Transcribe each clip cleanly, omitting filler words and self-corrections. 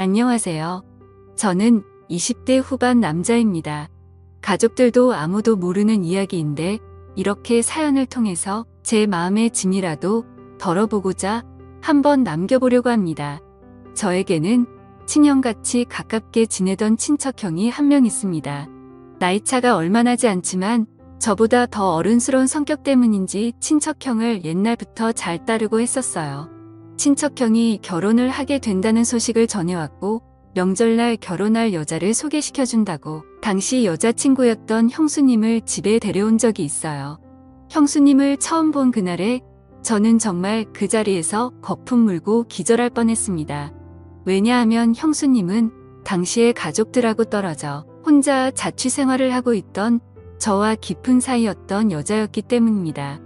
안녕하세요. 저는 20대 후반 남자입니다. 가족들도 아무도 모르는 이야기인데 이렇게 사연을 통해서 제 마음의 짐이라도 덜어보고자 한번 남겨보려고 합니다. 저에게는 친형같이 가깝게 지내던 친척형이 한 명 있습니다. 나이차가 얼마 나지 않지만 저보다 더 어른스러운 성격 때문인지 친척형을 옛날부터 잘 따르고 했었어요. 친척형이 결혼을 하게 된다는 소식을 전해왔고 명절날 결혼할 여자를 소개시켜준다고 당시 여자친구였던 형수님을 집에 데려온 적이 있어요. 형수님을 처음 본 그날에 저는 정말 그 자리에서 거품 물고 기절할 뻔했습니다. 왜냐하면 형수님은 당시에 가족들하고 떨어져 혼자 자취 생활을 하고 있던 저와 깊은 사이였던 여자였기 때문입니다.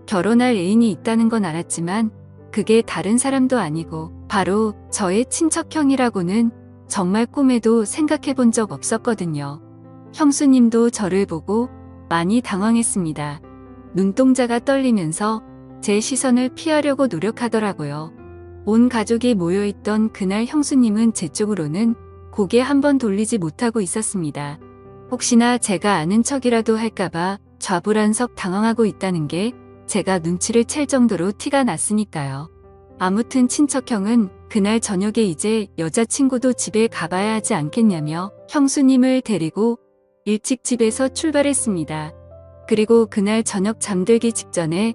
결혼할 애인이 있다는 건 알았지만 그게 다른 사람도 아니고 바로 저의 친척형이라고는 정말 꿈에도 생각해 본 적 없었거든요. 형수님도 저를 보고 많이 당황했습니다. 눈동자가 떨리면서 제 시선을 피하려고 노력하더라고요. 온 가족이 모여있던 그날 형수님은 제 쪽으로는 고개 한번 돌리지 못하고 있었습니다. 혹시나 제가 아는 척이라도 할까봐 좌불안석 당황하고 있다는 게 제가 눈치를 챌 정도로 티가 났으니까요. 아무튼 친척형은 그날 저녁에 이제 여자친구도 집에 가봐야 하지 않겠냐며 형수님을 데리고 일찍 집에서 출발했습니다. 그리고 그날 저녁 잠들기 직전에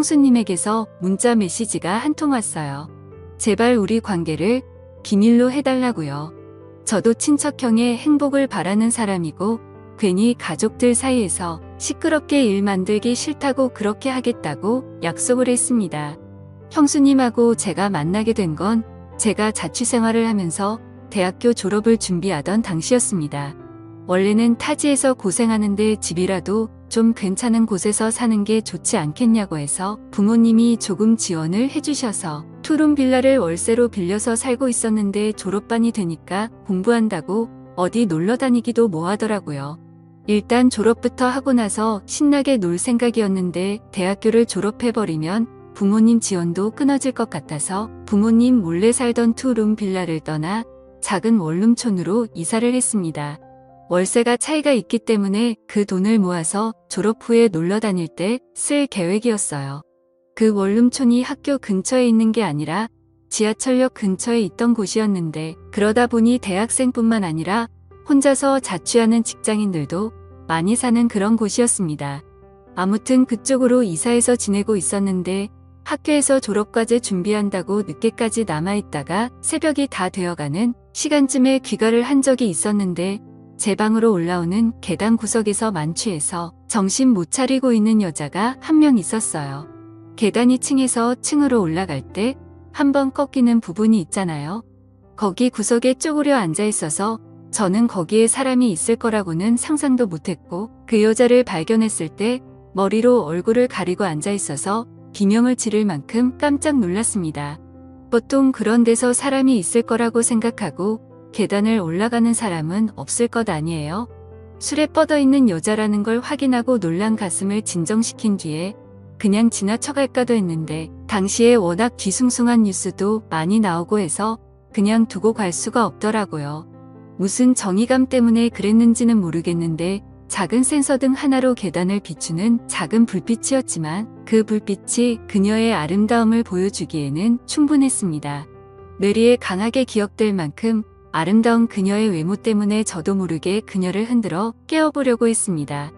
형수님에게서 문자 메시지가 한 통 왔어요. 제발 우리 관계를 비밀로 해달라고요. 저도 친척형의 행복을 바라는 사람이고 괜히 가족들 사이에서 시끄럽게 일 만들기 싫다고 그렇게 하겠다고 약속을 했습니다. 형수님하고 제가 만나게 된 건 제가 자취생활을 하면서 대학교 졸업을 준비하던 당시였습니다. 원래는 타지에서 고생하는데 집이라도 좀 괜찮은 곳에서 사는 게 좋지 않겠냐고 해서 부모님이 조금 지원을 해주셔서 투룸 빌라를 월세로 빌려서 살고 있었는데 졸업반이 되니까 공부한다고 어디 놀러 다니기도 뭐하더라고요. 일단 졸업부터 하고 나서 신나게 놀 생각이었는데 대학교를 졸업해버리면 부모님 지원도 끊어질 것 같아서 부모님 몰래 살던 투룸 빌라를 떠나 작은 원룸촌으로 이사를 했습니다. 월세가 차이가 있기 때문에 그 돈을 모아서 졸업 후에 놀러 다닐 때 쓸 계획이었어요. 그 원룸촌이 학교 근처에 있는 게 아니라 지하철역 근처에 있던 곳이었는데 그러다 보니 대학생뿐만 아니라 혼자서 자취하는 직장인들도 많이 사는 그런 곳이었습니다. 아무튼 그쪽으로 이사해서 지내고 있었는데 학교에서 졸업과제 준비한다고 늦게까지 남아있다가 새벽이 다 되어가는 시간쯤에 귀가를 한 적이 있었는데 제 방으로 올라오는 계단 구석에서 만취해서 정신 못 차리고 있는 여자가 한 명 있었어요. 계단이 층에서 층으로 올라갈 때 한번 꺾이는 부분이 있잖아요. 거기 구석에 쪼그려 앉아 있어서 저는 거기에 사람이 있을 거라고는 상상도 못했고 그 여자를 발견했을 때 머리로 얼굴을 가리고 앉아 있어서 비명을 지를 만큼 깜짝 놀랐습니다. 보통 그런 데서 사람이 있을 거라고 생각하고 계단을 올라가는 사람은 없을 것 아니에요? 술에 뻗어 있는 여자라는 걸 확인하고 놀란 가슴을 진정시킨 뒤에 그냥 지나쳐갈까도 했는데 당시에 워낙 뒤숭숭한 뉴스도 많이 나오고 해서 그냥 두고 갈 수가 없더라고요. 무슨 정의감 때문에 그랬는지는 모르겠는데 작은 센서등 하나로 계단을 비추는 작은 불빛이었지만 그 불빛이 그녀의 아름다움을 보여주기에는 충분했습니다. 뇌리에 강하게 기억될 만큼 아름다운 그녀의 외모 때문에 저도 모르게 그녀를 흔들어 깨워보려고 했습니다.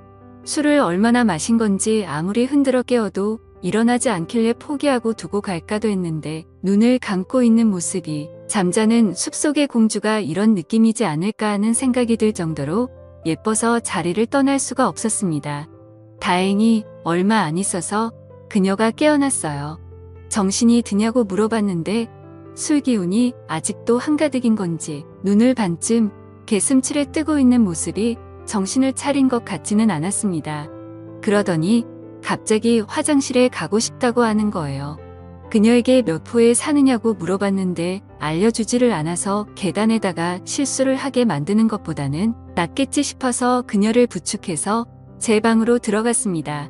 술을 얼마나 마신 건지 아무리 흔들어 깨워도 일어나지 않길래 포기하고 두고 갈까도 했는데 눈을 감고 있는 모습이 잠자는 숲속의 공주가 이런 느낌이지 않을까 하는 생각이 들 정도로 예뻐서 자리를 떠날 수가 없었습니다. 다행히 얼마 안 있어서 그녀가 깨어났어요. 정신이 드냐고 물어봤는데 술 기운이 아직도 한가득인 건지 눈을 반쯤 개슴츠레 뜨고 있는 모습이 정신을 차린 것 같지는 않았습니다. 그러더니 갑자기 화장실에 가고 싶다고 하는 거예요. 그녀에게 몇 호에 사느냐고 물어봤는데 알려주지를 않아서 계단에다가 실수를 하게 만드는 것보다는 낫겠지 싶어서 그녀를 부축해서 제 방으로 들어갔습니다.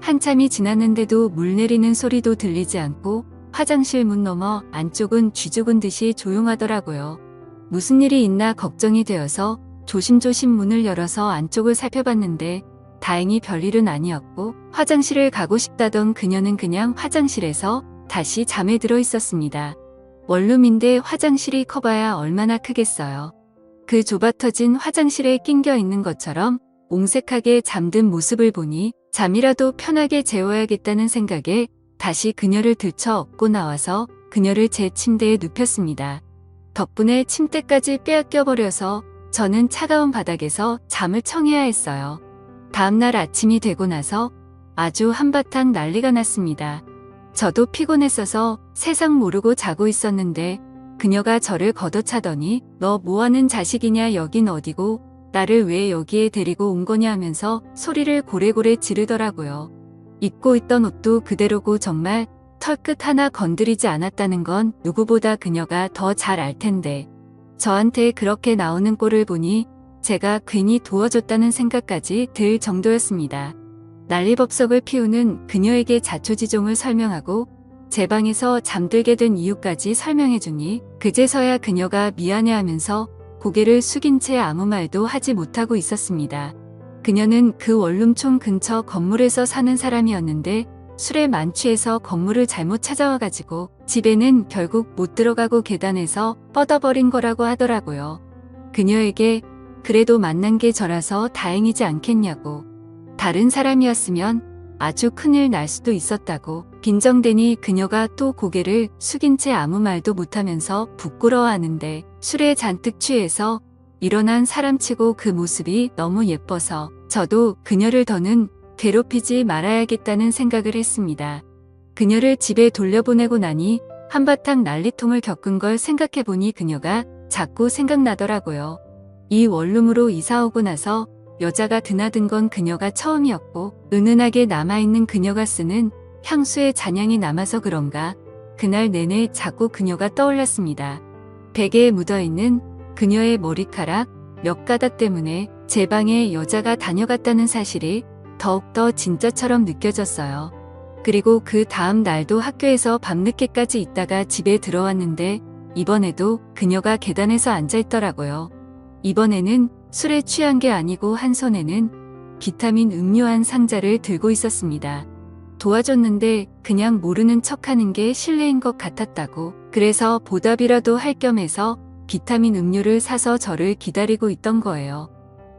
한참이 지났는데도 물 내리는 소리도 들리지 않고 화장실 문 너머 안쪽은 쥐죽은 듯이 조용하더라고요. 무슨 일이 있나 걱정이 되어서 조심조심 문을 열어서 안쪽을 살펴봤는데 다행히 별일은 아니었고 화장실을 가고 싶다던 그녀는 그냥 화장실에서 다시 잠에 들어 있었습니다. 원룸인데 화장실이 커봐야 얼마나 크겠어요. 그 좁아터진 화장실에 낑겨 있는 것처럼 옹색하게 잠든 모습을 보니 잠이라도 편하게 재워야겠다는 생각에 다시 그녀를 들쳐 업고 나와서 그녀를 제 침대에 눕혔습니다. 덕분에 침대까지 빼앗겨버려서 저는 차가운 바닥에서 잠을 청해야 했어요. 다음날 아침이 되고 나서 아주 한바탕 난리가 났습니다. 저도 피곤했어서 세상 모르고 자고 있었는데 그녀가 저를 걷어차더니 너 뭐하는 자식이냐, 여긴 어디고 나를 왜 여기에 데리고 온 거냐 하면서 소리를 고래고래 지르더라고요. 입고 있던 옷도 그대로고 정말 털끝 하나 건드리지 않았다는 건 누구보다 그녀가 더 잘 알 텐데 저한테 그렇게 나오는 꼴을 보니 제가 괜히 도와줬다는 생각까지 들 정도였습니다. 난리법석을 피우는 그녀에게 자초지종을 설명하고 제 방에서 잠들게 된 이유까지 설명해주니 그제서야 그녀가 미안해하면서 고개를 숙인 채 아무 말도 하지 못하고 있었습니다. 그녀는 그 원룸촌 근처 건물에서 사는 사람이었는데 술에 만취해서 건물을 잘못 찾아와가지고 집에는 결국 못 들어가고 계단에서 뻗어버린 거라고 하더라고요. 그녀에게 그래도 만난 게 저라서 다행이지 않겠냐고, 다른 사람이었으면 아주 큰일 날 수도 있었다고 빈정대니 그녀가 또 고개를 숙인 채 아무 말도 못하면서 부끄러워하는데 술에 잔뜩 취해서 일어난 사람치고 그 모습이 너무 예뻐서 저도 그녀를 더는 괴롭히지 말아야겠다는 생각을 했습니다. 그녀를 집에 돌려보내고 나니 한바탕 난리통을 겪은 걸 생각해보니 그녀가 자꾸 생각나더라고요. 이 원룸으로 이사오고 나서 여자가 드나든 건 그녀가 처음이었고 은은하게 남아있는 그녀가 쓰는 향수의 잔향이 남아서 그런가 그날 내내 자꾸 그녀가 떠올랐습니다. 베개에 묻어있는 그녀의 머리카락 몇 가닥 때문에 제 방에 여자가 다녀갔다는 사실이 더욱더 진짜처럼 느껴졌어요. 그리고 그 다음 날도 학교에서 밤늦게까지 있다가 집에 들어왔는데 이번에도 그녀가 계단에서 앉아있더라고요. 이번에는 술에 취한 게 아니고 한 손에는 비타민 음료 한 상자를 들고 있었습니다. 도와줬는데 그냥 모르는 척하는 게 실례인 것 같았다고, 그래서 보답이라도 할 겸 해서 비타민 음료를 사서 저를 기다리고 있던 거예요.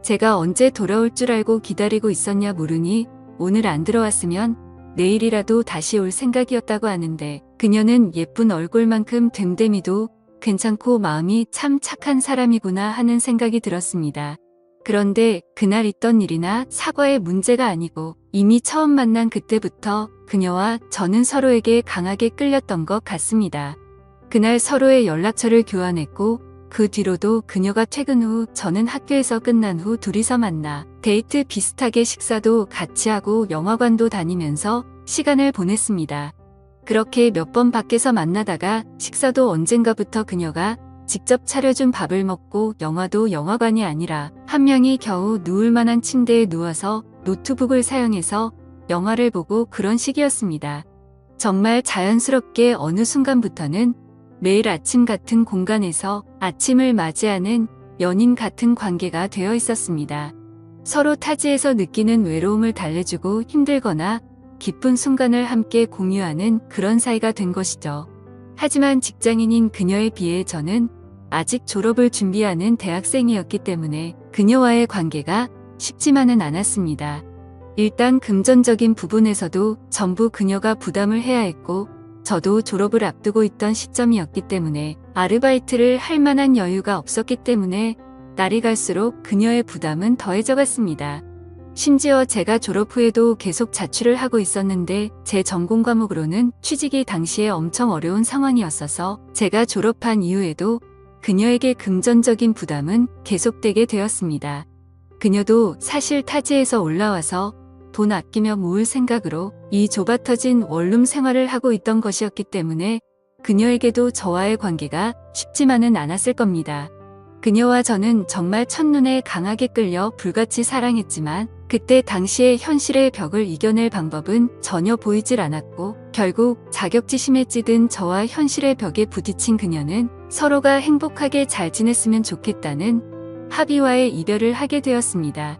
제가 언제 돌아올 줄 알고 기다리고 있었냐 물으니 오늘 안 들어왔으면 내일이라도 다시 올 생각이었다고 하는데 그녀는 예쁜 얼굴만큼 됨됨이도 괜찮고 마음이 참 착한 사람이구나 하는 생각이 들었습니다. 그런데 그날 있던 일이나 사과의 문제가 아니고 이미 처음 만난 그때부터 그녀와 저는 서로에게 강하게 끌렸던 것 같습니다. 그날 서로의 연락처를 교환했고 그 뒤로도 그녀가 퇴근 후 저는 학교에서 끝난 후 둘이서 만나 데이트 비슷하게 식사도 같이 하고 영화관도 다니면서 시간을 보냈습니다. 그렇게 몇 번 밖에서 만나다가 식사도 언젠가부터 그녀가 직접 차려준 밥을 먹고 영화도 영화관이 아니라 한 명이 겨우 누울 만한 침대에 누워서 노트북을 사용해서 영화를 보고 그런 식이었습니다. 정말 자연스럽게 어느 순간부터는 매일 아침 같은 공간에서 아침을 맞이하는 연인 같은 관계가 되어 있었습니다. 서로 타지에서 느끼는 외로움을 달래주고 힘들거나 기쁜 순간을 함께 공유하는 그런 사이가 된 것이죠. 하지만 직장인인 그녀에 비해 저는 아직 졸업을 준비하는 대학생이었기 때문에 그녀와의 관계가 쉽지만은 않았습니다. 일단 금전적인 부분에서도 전부 그녀가 부담을 해야 했고 저도 졸업을 앞두고 있던 시점이었기 때문에 아르바이트를 할 만한 여유가 없었기 때문에 날이 갈수록 그녀의 부담은 더해져 갔습니다. 심지어 제가 졸업 후에도 계속 자취를 하고 있었는데 제 전공 과목으로는 취직이 당시에 엄청 어려운 상황이었어서 제가 졸업한 이후에도 그녀에게 금전적인 부담은 계속되게 되었습니다. 그녀도 사실 타지에서 올라와서 돈 아끼며 모을 생각으로 이 좁아터진 원룸 생활을 하고 있던 것이었기 때문에 그녀에게도 저와의 관계가 쉽지만은 않았을 겁니다. 그녀와 저는 정말 첫눈에 강하게 끌려 불같이 사랑했지만 그때 당시의 현실의 벽을 이겨낼 방법은 전혀 보이질 않았고 결국 자격지심에 찌든 저와 현실의 벽에 부딪힌 그녀는 서로가 행복하게 잘 지냈으면 좋겠다는 합의와의 이별을 하게 되었습니다.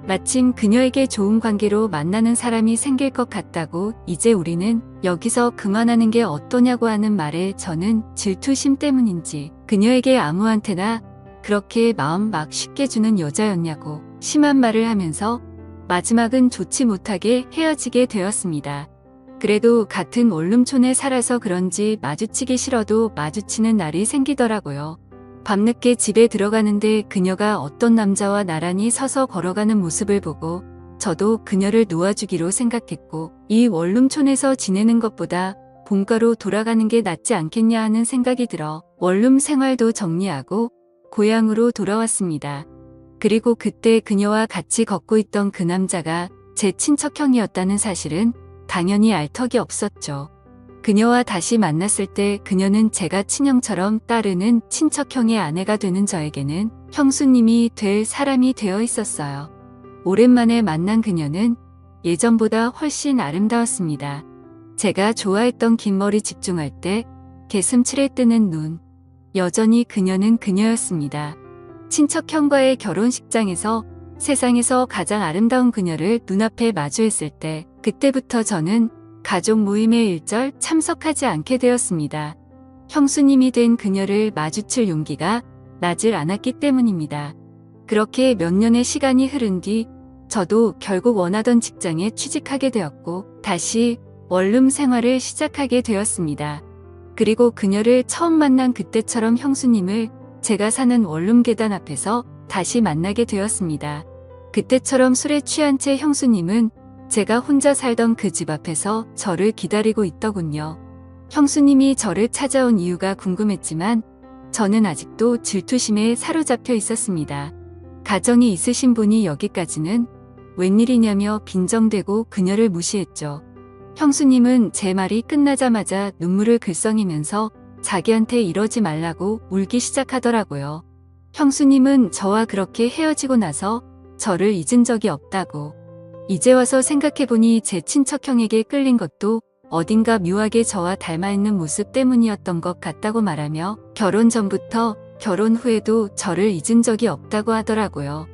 마침 그녀에게 좋은 관계로 만나는 사람이 생길 것 같다고 이제 우리는 여기서 그만하는 게 어떠냐고 하는 말에 저는 질투심 때문인지 그녀에게 아무한테나 그렇게 마음 막 쉽게 주는 여자였냐고 심한 말을 하면서 마지막은 좋지 못하게 헤어지게 되었습니다. 그래도 같은 원룸촌에 살아서 그런지 마주치기 싫어도 마주치는 날이 생기더라고요. 밤늦게 집에 들어가는데 그녀가 어떤 남자와 나란히 서서 걸어가는 모습을 보고 저도 그녀를 놓아주기로 생각했고 이 원룸촌에서 지내는 것보다 본가로 돌아가는 게 낫지 않겠냐 하는 생각이 들어 원룸 생활도 정리하고 고향으로 돌아왔습니다. 그리고 그때 그녀와 같이 걷고 있던 그 남자가 제 친척형이었다는 사실은 당연히 알 턱이 없었죠. 그녀와 다시 만났을 때 그녀는 제가 친형처럼 따르는 친척형의 아내가 되는 저에게는 형수님이 될 사람이 되어 있었어요. 오랜만에 만난 그녀는 예전보다 훨씬 아름다웠습니다. 제가 좋아했던 긴 머리 집중할 때 개슴츠레 뜨는 눈. 여전히 그녀는 그녀였습니다. 친척형과의 결혼식장에서 세상에서 가장 아름다운 그녀를 눈앞에 마주했을 때 그때부터 저는 가족 모임에 일절 참석하지 않게 되었습니다. 형수님이 된 그녀를 마주칠 용기가 나질 않았기 때문입니다. 그렇게 몇 년의 시간이 흐른 뒤 저도 결국 원하던 직장에 취직하게 되었고 다시 원룸 생활을 시작하게 되었습니다. 그리고 그녀를 처음 만난 그때처럼 형수님을 제가 사는 원룸 계단 앞에서 다시 만나게 되었습니다. 그때처럼 술에 취한 채 형수님은 제가 혼자 살던 그 집 앞에서 저를 기다리고 있더군요. 형수님이 저를 찾아온 이유가 궁금했지만 저는 아직도 질투심에 사로잡혀 있었습니다. 가정이 있으신 분이 여기까지는 웬일이냐며 빈정대고 그녀를 무시했죠. 형수님은 제 말이 끝나자마자 눈물을 글썽이면서 자기한테 이러지 말라고 울기 시작하더라고요. 형수님은 저와 그렇게 헤어지고 나서 저를 잊은 적이 없다고. 이제 와서 생각해보니 제 친척형에게 끌린 것도 어딘가 묘하게 저와 닮아있는 모습 때문이었던 것 같다고 말하며 결혼 전부터 결혼 후에도 저를 잊은 적이 없다고 하더라고요.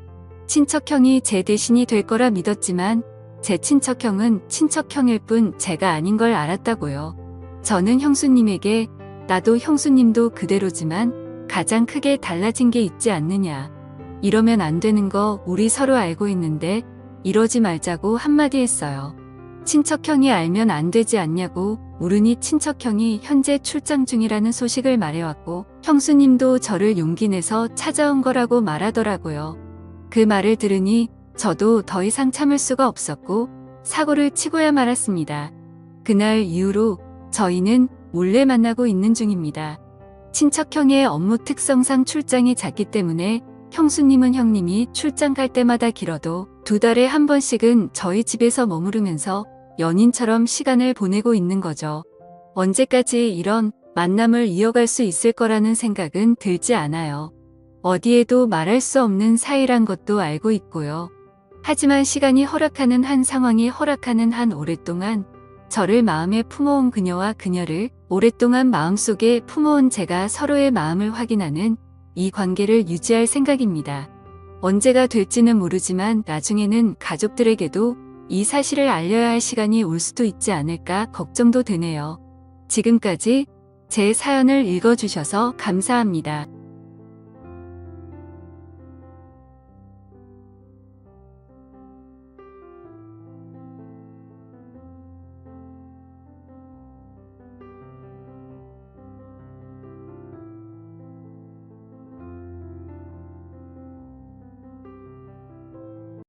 친척형이 제 대신이 될 거라 믿었지만 제 친척형은 친척형일 뿐 제가 아닌 걸 알았다고요. 저는 형수님에게 나도 형수님도 그대로지만 가장 크게 달라진 게 있지 않느냐. 이러면 안 되는 거 우리 서로 알고 있는데 이러지 말자고 한마디 했어요. 친척형이 알면 안 되지 않냐고 물으니 친척형이 현재 출장 중이라는 소식을 말해왔고 형수님도 저를 용기 내서 찾아온 거라고 말하더라고요. 그 말을 들으니 저도 더 이상 참을 수가 없었고 사고를 치고야 말았습니다. 그날 이후로 저희는 몰래 만나고 있는 중입니다. 친척형의 업무 특성상 출장이 잦기 때문에 형수님은 형님이 출장 갈 때마다 길어도 2달에 한 번씩은 저희 집에서 머무르면서 연인처럼 시간을 보내고 있는 거죠. 언제까지 이런 만남을 이어갈 수 있을 거라는 생각은 들지 않아요. 어디에도 말할 수 없는 사이란 것도 알고 있고요. 하지만 시간이 허락하는 한 상황이 허락하는 한 오랫동안 저를 마음에 품어온 그녀와 그녀를 오랫동안 마음속에 품어온 제가 서로의 마음을 확인하는 이 관계를 유지할 생각입니다. 언제가 될지는 모르지만 나중에는 가족들에게도 이 사실을 알려야 할 시간이 올 수도 있지 않을까 걱정도 되네요. 지금까지 제 사연을 읽어주셔서 감사합니다.